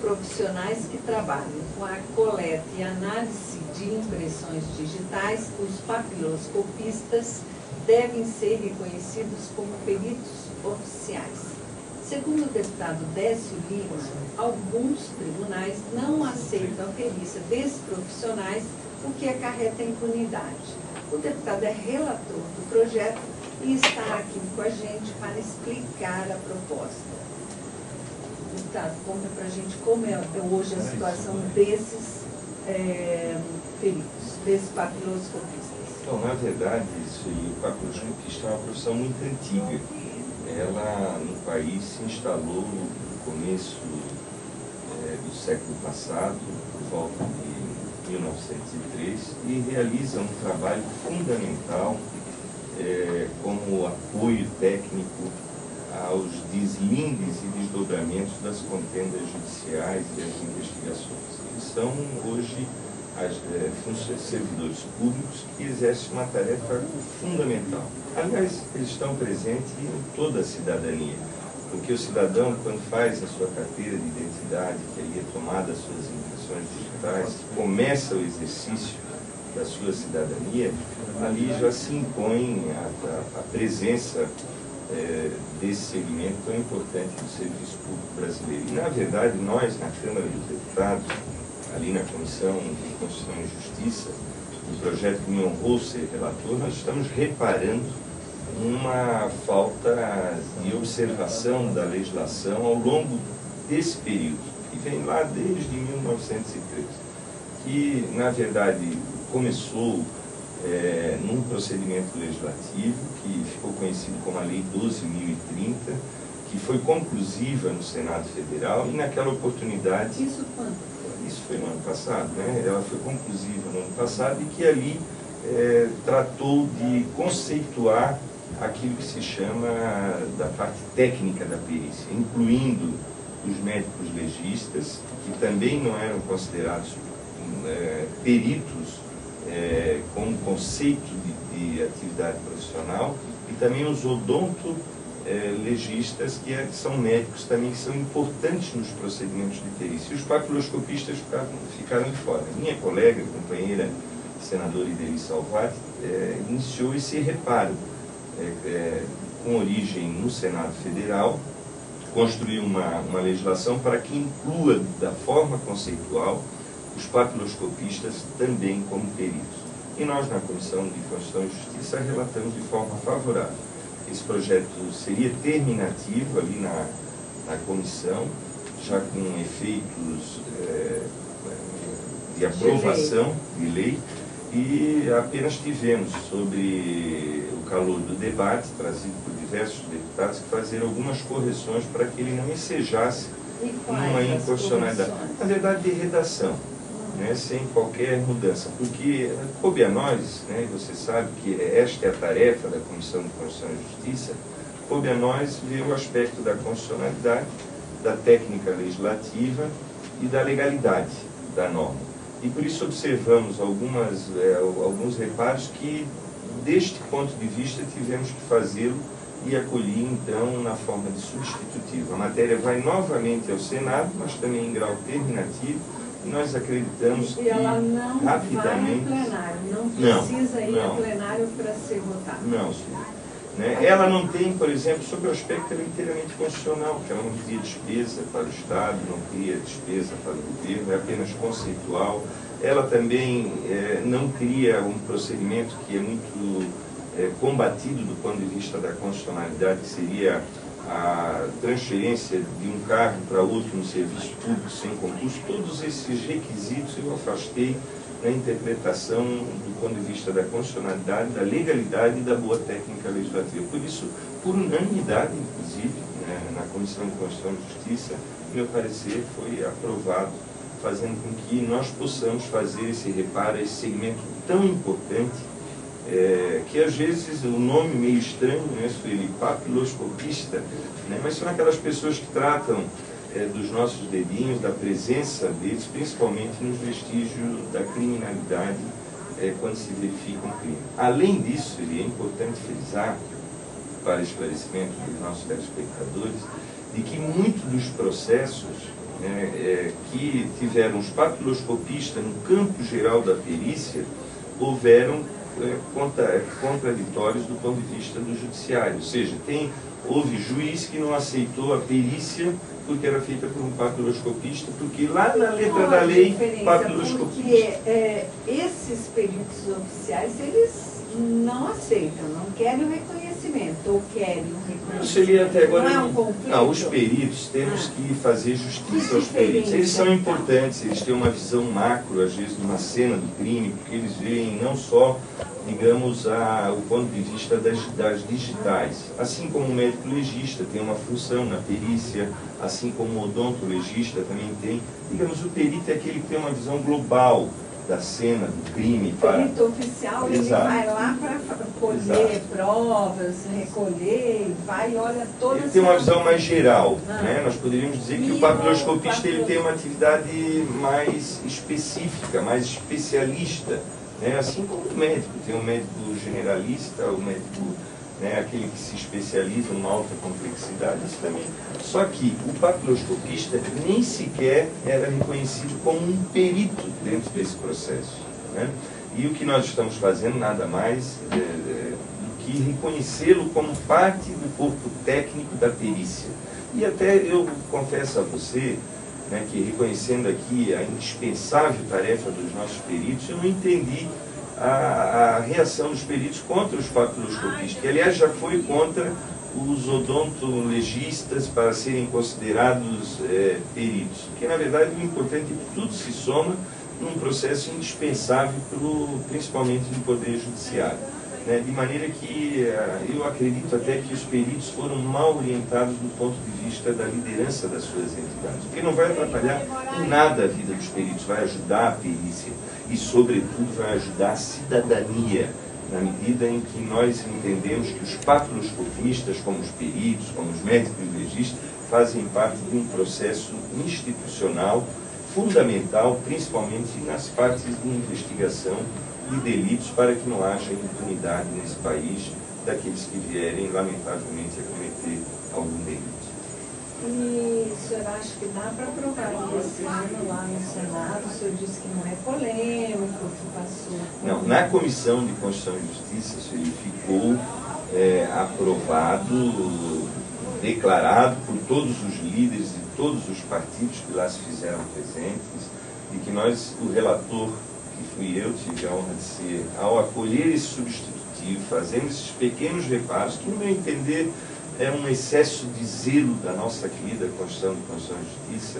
profissionais que trabalham com a coleta e análise de impressões digitais, os papiloscopistas devem ser reconhecidos como peritos oficiais. Segundo o deputado Décio Lima, alguns tribunais não aceitam a perícia desses profissionais, o que acarreta impunidade. O deputado é relator do projeto e está aqui com a gente para explicar a proposta. Deputado, conta para a gente como é hoje a situação desses peritos, desses papiloscopistas. Então, na verdade, o papiloscopista é uma profissão muito antiga. Ela, no país, se instalou no começo do século passado, por volta de 1903, e realiza um trabalho fundamental como apoio técnico aos deslindes e desdobramentos das contendas judiciais e das investigações. Eles são, hoje, servidores públicos que exercem uma tarefa fundamental. Aliás, eles estão presentes em toda a cidadania, porque o cidadão, quando faz a sua carteira de identidade, que ali é tomada as suas impressões digitais, começa o exercício da sua cidadania, ali já se impõe a presença desse segmento tão importante do serviço público brasileiro. E, na verdade, nós, na Câmara dos Deputados, ali na Comissão de Constituição e Justiça, o projeto que me honrou ser relator, nós estamos reparando uma falta de observação da legislação ao longo desse período, que vem lá desde 1913, que, na verdade, começou num procedimento legislativo que ficou conhecido como a Lei 12.030, que foi conclusiva no Senado Federal, e naquela oportunidade... Isso quando? Isso foi no ano passado, né? Ela foi conclusiva no ano passado e que ali tratou de conceituar aquilo que se chama da parte técnica da perícia, incluindo os médicos legistas, que também não eram considerados peritos como conceito de atividade profissional, e também os odontologistas, que são médicos também, que são importantes nos procedimentos de perícia. E os papiloscopistas ficaram de fora. Minha colega, companheira senadora Ideli Salvati, iniciou esse reparo com origem no Senado Federal, construiu uma legislação para que inclua da forma conceitual os papiloscopistas também como peritos. E nós, na Comissão de Constituição e Justiça, relatamos de forma favorável. Esse projeto seria terminativo ali na comissão, já com efeitos de aprovação de lei, e apenas tivemos, sobre o calor do debate, trazido por diversos deputados, que fazer algumas correções para que ele não ensejasse uma inconstitucionalidade. Na verdade, de redação, né, sem qualquer mudança, porque coube a nós, né, você sabe que esta é a tarefa da Comissão de Constituição e Justiça, coube a nós ver o aspecto da constitucionalidade, da técnica legislativa e da legalidade da norma. E por isso observamos alguns reparos que, deste ponto de vista, tivemos que fazê-lo e acolhi, então, na forma de substitutivo. A matéria vai novamente ao Senado, mas também em grau terminativo, e nós acreditamos que ela não rapidamente... vai ao plenário, não precisa ir ao plenário para ser votada. Não, senhor. Né? Ela não tem, por exemplo, sobre o aspecto inteiramente constitucional, que ela não cria despesa para o Estado, não cria despesa para o governo, é apenas conceitual. Ela também não cria um procedimento que é muito combatido do ponto de vista da constitucionalidade, que seria a transferência de um cargo para outro no serviço público sem concurso. Todos esses requisitos eu afastei na interpretação do ponto de vista da constitucionalidade, da legalidade e da boa técnica legislativa. Por isso, por unanimidade, inclusive, né, na Comissão de Constituição e Justiça, meu parecer foi aprovado, fazendo com que nós possamos fazer esse reparo a esse segmento tão importante, que às vezes o nome meio estranho, né, Sueli, papiloscopista, né, mas são aquelas pessoas que tratam dos nossos dedinhos, da presença deles, principalmente nos vestígios da criminalidade, quando se verifica um crime. Além disso, é importante frisar, para esclarecimento dos nossos telespectadores, de que muitos dos processos né, que tiveram os papiloscopistas no campo geral da perícia, houveram contraditórios do ponto de vista do judiciário. Ou seja, houve juiz que não aceitou a perícia porque era feita por um papiloscopista, porque lá na letra da lei, papiloscopista... Porque esses peritos oficiais, eles não aceitam, não querem o reconhecimento, ou querem o reconhecimento. Seria até agora, não é um conflito? Não, os peritos, temos que fazer justiça aos peritos. Eles são importantes, eles têm uma visão macro, às vezes, de uma cena do crime, porque eles veem não só, digamos, o ponto de vista das digitais. Assim como o médico legista tem uma função na perícia, assim como o odontologista também tem. Digamos, o perito é aquele que tem uma visão global da cena, do crime. O perito oficial, ele vai lá para colher provas, recolher, vai e olha todas... Ele tem uma visão mais geral, né? Nós poderíamos dizer que o papiloscopista ele tem uma atividade mais específica, mais especialista, né? Assim como o médico, tem o médico generalista, o médico, né, aquele que se especializa numa alta complexidade, isso também. Só que o papiloscopista nem sequer era reconhecido como um perito dentro desse processo, né? E o que nós estamos fazendo nada mais do que reconhecê-lo como parte do corpo técnico da perícia. E até eu confesso a você, né, que reconhecendo aqui a indispensável tarefa dos nossos peritos, eu não entendi a reação dos peritos contra os papiloscopistas, que aliás já foi contra os odontologistas para serem considerados peritos. Porque na verdade o importante é que tudo se soma num processo indispensável, principalmente no Poder Judiciário. Né? De maneira que eu acredito até que os peritos foram mal orientados do ponto de vista da liderança das suas entidades. Porque não vai atrapalhar em nada a vida dos peritos, vai ajudar a perícia e, sobretudo, vai ajudar a cidadania, na medida em que nós entendemos que os papiloscopistas, como os peritos, como os médicos legistas, fazem parte de um processo institucional fundamental, principalmente nas partes de investigação de delitos, para que não haja impunidade nesse país daqueles que vierem, lamentavelmente, a cometer algum delito. E o senhor acha que dá para aprovar esse ano lá no Senado? O senhor disse que não é polêmico, que passou... Não, na Comissão de Constituição e Justiça, isso ele ficou aprovado, declarado por todos os líderes de todos os partidos que lá se fizeram presentes, e que nós, o relator, que fui eu, tive a honra de ser, ao acolher esse substitutivo, fazendo esses pequenos reparos, que no meu entender é um excesso de zelo da nossa querida Constituição de Constituição e Justiça,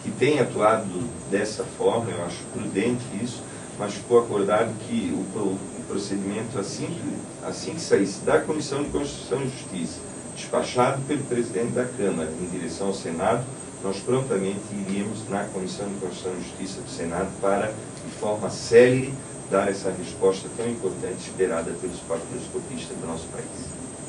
que tem atuado dessa forma, eu acho prudente isso, mas ficou acordado que o procedimento, assim que saísse da Comissão de Constituição e Justiça, despachado pelo presidente da Câmara em direção ao Senado, nós prontamente iríamos na Comissão de Constituição e Justiça do Senado para, de forma célere, dar essa resposta tão importante esperada pelos papiloscopistas do nosso país.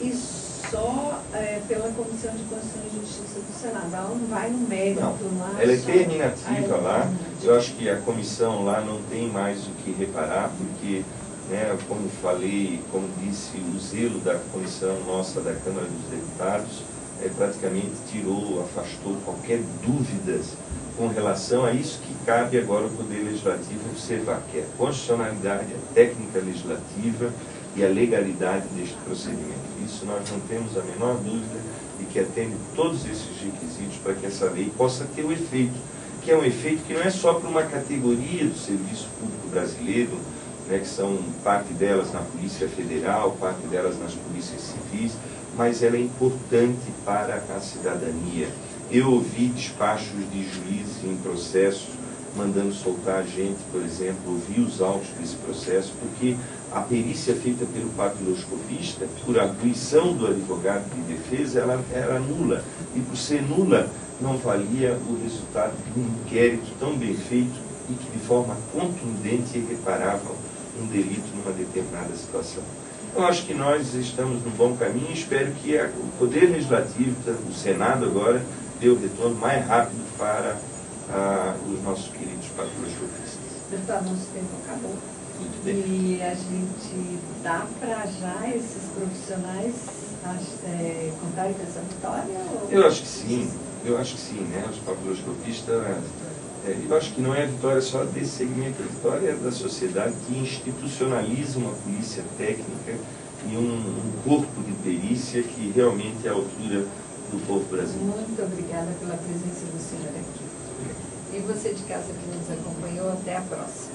E só pela Comissão de Constituição e Justiça do Senado, ela não vai no mérito lá? Ela é terminativa lá. Eu acho que a comissão lá não tem mais o que reparar, porque, né, como falei, como disse, o zelo da comissão nossa da Câmara dos Deputados praticamente afastou qualquer dúvidas com relação a isso que cabe agora ao Poder Legislativo observar, que é a constitucionalidade, a técnica legislativa e a legalidade deste procedimento. Isso nós não temos a menor dúvida de que atende todos esses requisitos para que essa lei possa ter o efeito, que é um efeito que não é só para uma categoria do serviço público brasileiro, né, que são parte delas na Polícia Federal, parte delas nas polícias civis, mas ela é importante para a cidadania. Eu ouvi despachos de juízes em processos mandando soltar gente, por exemplo, ouvi os autos desse processo, porque a perícia feita pelo papiloscopista, por arguição do advogado de defesa, ela era nula. E por ser nula, não valia o resultado de um inquérito tão bem feito e que de forma contundente e irreparável um delito numa determinada situação. Eu acho que nós estamos no bom caminho e espero que o Poder Legislativo, o Senado agora, dê o retorno mais rápido para os nossos queridos papiloscopistas. Deputado, nosso tempo acabou. Muito bem. E a gente dá para já esses profissionais contarem com essa vitória? Ou... Eu acho que sim. Eu acho que sim, né? Os papiloscopistas, eu acho que não é a vitória só desse segmento, a vitória é da sociedade que institucionaliza uma polícia técnica e um corpo de perícia que realmente é à altura do povo brasileiro. Muito obrigada pela presença do senhor aqui. E você de casa que nos acompanhou, até a próxima.